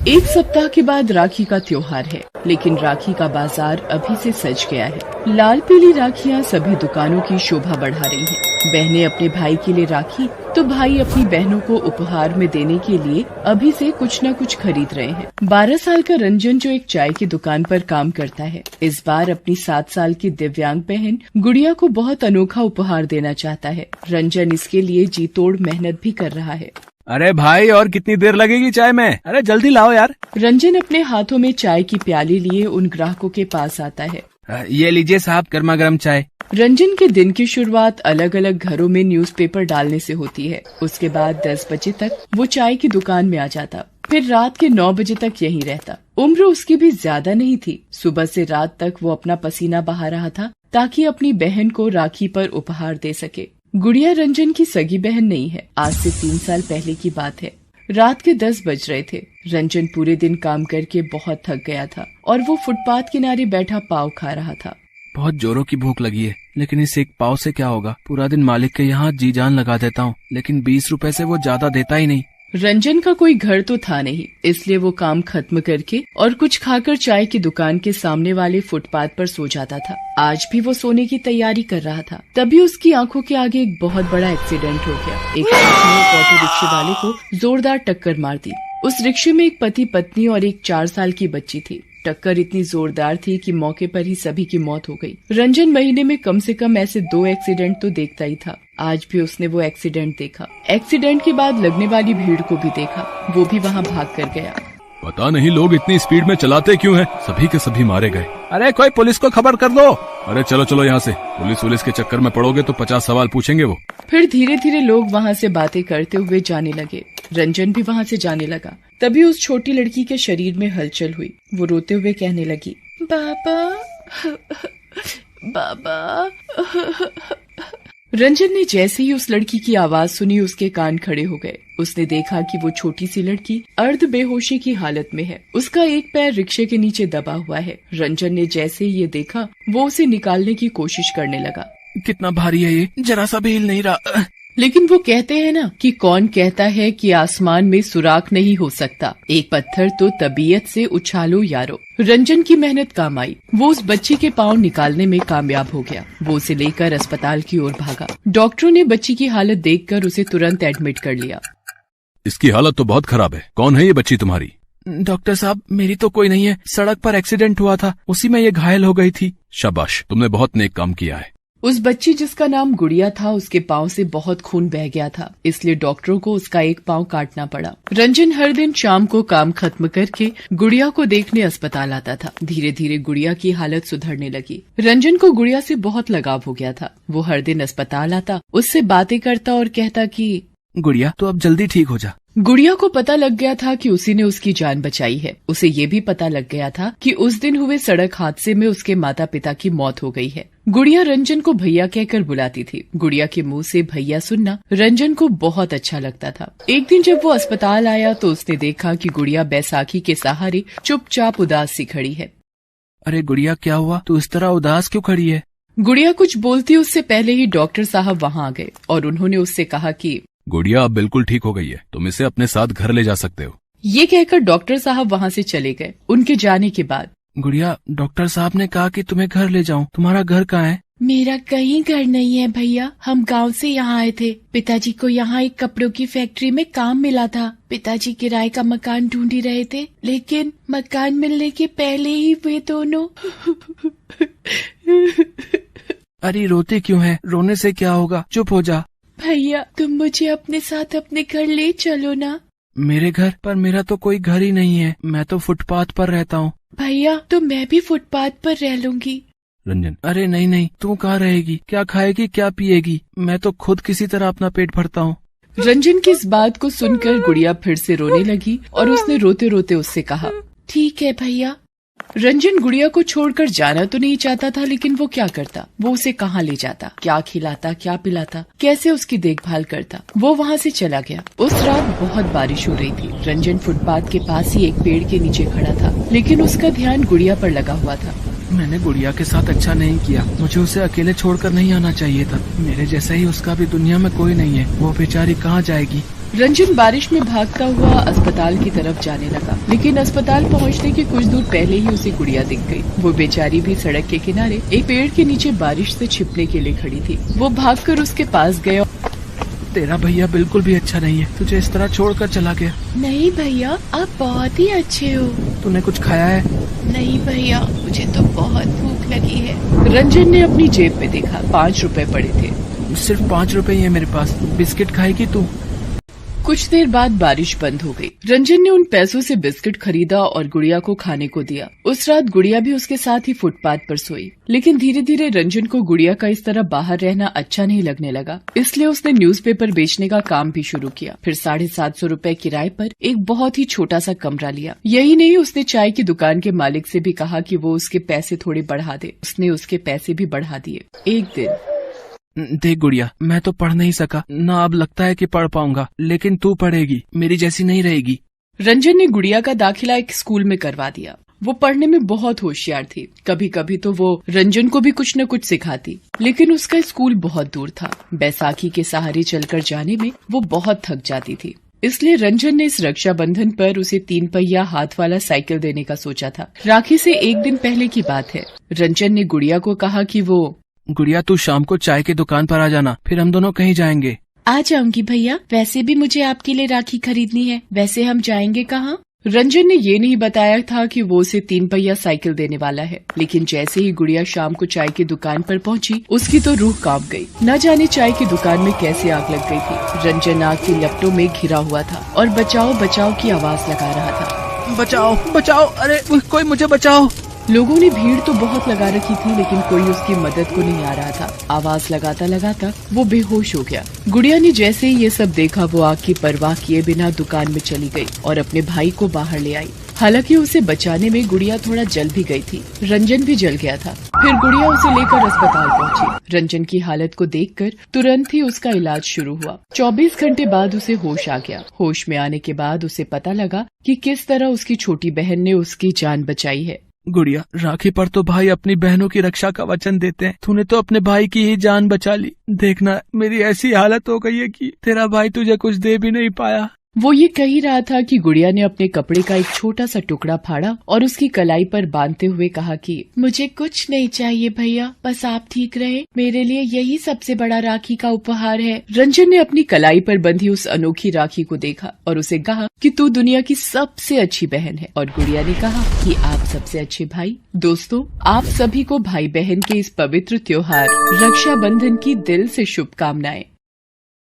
एक सप्ताह के बाद राखी का त्योहार है, लेकिन राखी का बाजार अभी से सज गया है। लाल पीली राखियाँ सभी दुकानों की शोभा बढ़ा रही हैं। बहनें अपने भाई के लिए राखी तो भाई अपनी बहनों को उपहार में देने के लिए अभी से कुछ न कुछ खरीद रहे हैं। 12 साल का रंजन जो एक चाय की दुकान पर काम करता है, इस बार अपनी 7 साल की दिव्यांग बहन गुड़िया को बहुत अनोखा उपहार देना चाहता है। रंजन इसके लिए जी तोड़ मेहनत भी कर रहा है। अरे भाई, और कितनी देर लगेगी चाय में? अरे जल्दी लाओ यार। रंजन अपने हाथों में चाय की प्याली लिए उन ग्राहकों के पास आता है। ये लीजिए साहब, गर्मा गर्म चाय। रंजन के दिन की शुरुआत अलग अलग घरों में न्यूज़पेपर डालने से होती है। उसके बाद 10 बजे तक वो चाय की दुकान में आ जाता, फिर रात के 9 बजे तक यहीं रहता। उम्र उसकी भी ज्यादा नहीं थी। सुबह से रात तक वो अपना पसीना बहा रहा था ताकि अपनी बहन को राखी पर उपहार दे सके। गुड़िया रंजन की सगी बहन नहीं है। आज से 3 साल पहले की बात है। रात के 10 बज रहे थे। रंजन पूरे दिन काम करके बहुत थक गया था और वो फुटपाथ किनारे बैठा पाव खा रहा था। बहुत जोरों की भूख लगी है, लेकिन इस एक पाव से क्या होगा? पूरा दिन मालिक के यहाँ जी जान लगा देता हूँ, लेकिन 20 रुपए से वो ज्यादा देता ही नहीं। रंजन का कोई घर तो था नहीं, इसलिए वो काम खत्म करके और कुछ खाकर चाय की दुकान के सामने वाले फुटपाथ पर सो जाता था। आज भी वो सोने की तैयारी कर रहा था, तभी उसकी आंखों के आगे एक बहुत बड़ा एक्सीडेंट हो गया। एक ट्रक ने एक ऑटो रिक्शे वाले को जोरदार टक्कर मार दी। उस रिक्शे में एक पति पत्नी और एक 4 साल की बच्ची थी। टक्कर इतनी जोरदार थी कि मौके पर ही सभी की मौत हो गई। रंजन महीने में कम से कम ऐसे 2 एक्सीडेंट तो देखता ही था। आज भी उसने वो एक्सीडेंट देखा। एक्सीडेंट के बाद लगने वाली भीड़ को भी देखा। वो भी वहाँ भाग कर गया। पता नहीं लोग इतनी स्पीड में चलाते क्यों हैं? सभी के सभी मारे गए। अरे कोई पुलिस को खबर कर दो। अरे चलो चलो यहाँ से, पुलिस के चक्कर में पड़ोगे तो 50 सवाल पूछेंगे वो। फिर धीरे धीरे लोग वहाँ से बातें करते हुए जाने लगे। रंजन भी वहाँ से जाने लगा। तभी उस छोटी लड़की के शरीर में हलचल हुई। वो रोते हुए कहने लगी, बाबा बाबा। रंजन ने जैसे ही उस लड़की की आवाज सुनी, उसके कान खड़े हो गए। उसने देखा कि वो छोटी सी लड़की अर्ध बेहोशी की हालत में है। उसका एक पैर रिक्शे के नीचे दबा हुआ है। रंजन ने जैसे ही ये देखा, वो उसे निकालने की कोशिश करने लगा। कितना भारी है ये, जरा सा भी हिल नहीं रहा। लेकिन वो कहते हैं ना कि कौन कहता है कि आसमान में सुराख नहीं हो सकता, एक पत्थर तो तबीयत से उछालो यारो। रंजन की मेहनत काम आई। वो उस बच्ची के पाँव निकालने में कामयाब हो गया। वो उसे लेकर अस्पताल की ओर भागा। डॉक्टरों ने बच्ची की हालत देखकर उसे तुरंत एडमिट कर लिया। इसकी हालत तो बहुत खराब है। कौन है ये बच्ची तुम्हारी? डॉक्टर साहब, मेरी तो कोई नहीं है। सड़क पर एक्सीडेंट हुआ था, उसी में ये घायल हो गई थी। शाबाश, तुमने बहुत नेक काम किया है। उस बच्ची जिसका नाम गुड़िया था, उसके पाँव से बहुत खून बह गया था, इसलिए डॉक्टरों को उसका एक पाँव काटना पड़ा। रंजन हर दिन शाम को काम खत्म करके गुड़िया को देखने अस्पताल आता था। धीरे धीरे गुड़िया की हालत सुधरने लगी। रंजन को गुड़िया से बहुत लगाव हो गया था। वो हर दिन अस्पताल आता, उससे बातें करता और कहता कि गुड़िया तो अब जल्दी ठीक हो जा। गुड़िया को पता लग गया था कि उसी ने उसकी जान बचाई है। उसे ये भी पता लग गया था कि उस दिन हुए सड़क हादसे में उसके माता पिता की मौत हो गई है। गुड़िया रंजन को भैया कहकर बुलाती थी। गुड़िया के मुंह से भैया सुनना रंजन को बहुत अच्छा लगता था। एक दिन जब वो अस्पताल आया तो उसने देखा कि गुड़िया बैसाखी के सहारे चुपचाप उदास सी खड़ी है। अरे गुड़िया, क्या हुआ? तू इस तरह उदास क्यों खड़ी है? गुड़िया कुछ बोलती उससे पहले ही डॉक्टर साहब वहाँ आ गए और उन्होंने उससे कहा कि गुड़िया अब बिल्कुल ठीक हो गई है, तुम इसे अपने साथ घर ले जा सकते हो। ये कहकर डॉक्टर साहब वहाँ से चले गए। उनके जाने के बाद गुड़िया, डॉक्टर साहब ने कहा कि तुम्हें घर ले जाऊं। तुम्हारा घर कहाँ है? मेरा कहीं घर नहीं है भैया, हम गांव से यहाँ आए थे। पिताजी को यहाँ एक कपड़ों की फैक्ट्री में काम मिला था। पिताजी किराए का मकान ढूंढ ही रहे थे, लेकिन मकान मिलने के पहले ही वे दोनों अरे रोते क्यों है? रोने से क्या होगा, चुप हो जा। भैया, तुम मुझे अपने साथ अपने घर ले चलो ना। मेरे घर? पर मेरा तो कोई घर ही नहीं है, मैं तो फुटपाथ पर रहता हूँ। भैया, तो मैं भी फुटपाथ पर रह लूंगी। रंजन, अरे नहीं नहीं, तू कहाँ रहेगी? क्या खाएगी, क्या पिएगी? मैं तो खुद किसी तरह अपना पेट भरता हूँ। रंजन की इस बात को सुनकर गुड़िया फिर से रोने लगी और उसने रोते रोते उससे कहा, ठीक है भैया। रंजन गुड़िया को छोड़कर जाना तो नहीं चाहता था, लेकिन वो क्या करता? वो उसे कहाँ ले जाता, क्या खिलाता, क्या पिलाता, कैसे उसकी देखभाल करता? वो वहाँ से चला गया। उस रात बहुत बारिश हो रही थी। रंजन फुटपाथ के पास ही एक पेड़ के नीचे खड़ा था, लेकिन उसका ध्यान गुड़िया पर लगा हुआ था। मैंने गुड़िया के साथ अच्छा नहीं किया। मुझे उसे अकेले छोड़कर नहीं आना चाहिए था। मेरे जैसा ही उसका भी दुनिया में कोई नहीं है। वो बेचारी कहाँ जाएगी? रंजन बारिश में भागता हुआ अस्पताल की तरफ जाने लगा, लेकिन अस्पताल पहुंचने के कुछ दूर पहले ही उसे गुड़िया दिख गई। वो बेचारी भी सड़क के किनारे एक पेड़ के नीचे बारिश से छिपने के लिए खड़ी थी। वो भागकर उसके पास गया। तेरा भैया बिल्कुल भी अच्छा नहीं है, तुझे इस तरह छोड़कर चला गया। नहीं भैया, आप बहुत ही अच्छे हो। तूने कुछ खाया है? नहीं भैया, मुझे तो बहुत भूख लगी है। रंजन ने अपनी जेब में देखा, 5 रुपए पड़े थे। सिर्फ 5 रुपए ही है मेरे पास, बिस्किट खाएगी तू? कुछ देर बाद बारिश बंद हो गई। रंजन ने उन पैसों से बिस्किट खरीदा और गुड़िया को खाने को दिया। उस रात गुड़िया भी उसके साथ ही फुटपाथ पर सोई। लेकिन धीरे धीरे रंजन को गुड़िया का इस तरह बाहर रहना अच्छा नहीं लगने लगा, इसलिए उसने न्यूज़पेपर बेचने का काम भी शुरू किया। फिर 750 रुपए किराए पर एक बहुत ही छोटा सा कमरा लिया। यही नहीं, उसने चाय की दुकान के मालिक से भी कहा कि वो उसके पैसे थोड़े बढ़ा दे। उसने उसके पैसे भी बढ़ा दिए। एक दिन, देख गुड़िया, मैं तो पढ़ नहीं सका ना, अब लगता है कि पढ़ पाऊंगा, लेकिन तू पढ़ेगी, मेरी जैसी नहीं रहेगी। रंजन ने गुड़िया का दाखिला एक स्कूल में करवा दिया। वो पढ़ने में बहुत होशियार थी। कभी कभी तो वो रंजन को भी कुछ न कुछ सिखाती, लेकिन उसका स्कूल बहुत दूर था। बैसाखी के सहारे चलकर जाने में वो बहुत थक जाती थी। इसलिए रंजन ने इस रक्षाबंधन पर उसे 3 पहिया हाथ वाला साइकिल देने का सोचा था। राखी से एक दिन पहले की बात है। रंजन ने गुड़िया को कहा कि वो, गुड़िया तू शाम को चाय की दुकान पर आ जाना, फिर हम दोनों कहीं जाएंगे। आ जाऊंगी भैया, वैसे भी मुझे आपके लिए राखी खरीदनी है। वैसे हम जाएंगे कहाँ? रंजन ने ये नहीं बताया था कि वो उसे 3 पहिया साइकिल देने वाला है। लेकिन जैसे ही गुड़िया शाम को चाय की दुकान पर पहुंची, उसकी तो रूह कांप गई। न जाने चाय की दुकान में कैसे आग लग गई थी। रंजन आग की लपटों में घिरा हुआ था और बचाओ बचाओ की आवाज लगा रहा था। बचाओ बचाओ, अरे कोई मुझे बचाओ। लोगों ने भीड़ तो बहुत लगा रखी थी, लेकिन कोई उसकी मदद को नहीं आ रहा था। आवाज लगाता लगाता वो बेहोश हो गया। गुड़िया ने जैसे ही ये सब देखा, वो आग की परवाह किए बिना दुकान में चली गई और अपने भाई को बाहर ले आई। हालांकि उसे बचाने में गुड़िया थोड़ा जल भी गई थी। रंजन भी जल गया था। फिर गुड़िया उसे लेकर अस्पताल पहुंची। रंजन की हालत को देखकर तुरंत ही उसका इलाज शुरू हुआ। 24 घंटे बाद उसे होश आ गया। होश में आने के बाद उसे पता लगा कि किस तरह उसकी छोटी बहन ने उसकी जान बचाई है। गुड़िया, राखी पर तो भाई अपनी बहनों की रक्षा का वचन देते हैं। तूने तो अपने भाई की ही जान बचा ली। देखना, मेरी ऐसी हालत हो गई है कि तेरा भाई तुझे कुछ दे भी नहीं पाया। वो ये कह ही रहा था कि गुड़िया ने अपने कपड़े का एक छोटा सा टुकड़ा फाड़ा और उसकी कलाई पर बांधते हुए कहा कि मुझे कुछ नहीं चाहिए भैया, बस आप ठीक रहे। मेरे लिए यही सबसे बड़ा राखी का उपहार है। रंजन ने अपनी कलाई पर बंधी उस अनोखी राखी को देखा और उसे कहा कि तू दुनिया की सबसे अच्छी बहन है। और गुड़िया ने कहा कि आप सबसे अच्छे भाई। दोस्तों, आप सभी को भाई बहन के इस पवित्र त्योहार रक्षाबंधन की दिल से शुभकामनाएं।